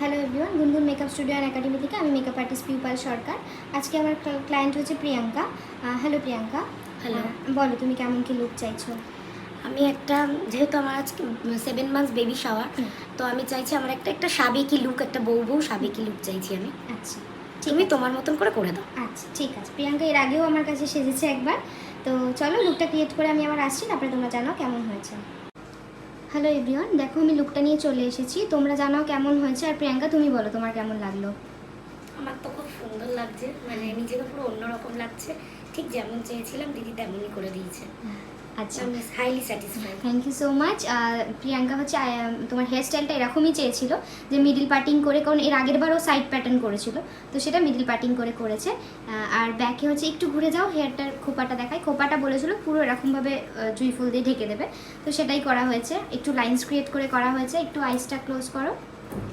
Hello everyone, গুনগুন makeup studio and academy থেকে আমি মেকআপ আর্টিস্ট পিউপাল সরকার। আজকে আমার ক্লায়েন্ট হচ্ছে প্রিয়াঙ্কা। হ্যালো প্রিয়াঙ্কা। হ্যালো। বলো তুমি কেমন কি লুক চাইছো? আমি একটা, যেহেতু আমার আজকে 7 মান্থস বেবি শাওয়ার, তো আমি চাইছি আমার একটা সাবেকি লুক, একটা বউ সাবেকি লুক চাইছি আমি। আচ্ছা, তুমি তোমার মতন করে দাও। আচ্ছা ঠিক আছে। প্রিয়াঙ্কা এর আগেও আমার কাছে সেজেছে একবার, তো চলো লুকটা ক্রিয়েট করে আমি আবার আসছি, তারপরে তোমরা জানাও কেমন হয়েছে। হ্যালো এভরিওয়ান, দেখো আমি লুকটা নিয়ে চলে এসেছি, তোমরা জানাও কেমন হয়েছে। আর প্রিয়াঙ্কা তুমি বলো তোমার কেমন লাগলো। আমার তো খুব সুন্দর লাগছে, মানে নিজেকে পুরো অন্যরকম লাগছে। ঠিক যেমন চেয়েছিলাম দিদি তেমনই করে দিয়েছে। আচ্ছা, আমি highly satisfied. Thank you so much. Priyanka হচ্ছে তোমার হেয়ার স্টাইলটা এরকমই চেয়েছিল, যে মিডিল পার্টিং করে, কারণ এর আগের বারও সাইড প্যাটার্ন করেছিল, তো সেটা মিডিল পার্টিং করে করেছে। আর ব্যাকে হচ্ছে একটু ঘুরে যাও, হেয়ারটার খোপাটা দেখায়। খোপাটা বলেছিল পুরো এরকমভাবে জুঁই ফুল দিয়ে ঢেকে দেবে, তো সেটাই করা হয়েছে। একটু লাইন্স ক্রিয়েট করে করা হয়েছে। একটু আইসটা ক্লোজ করো।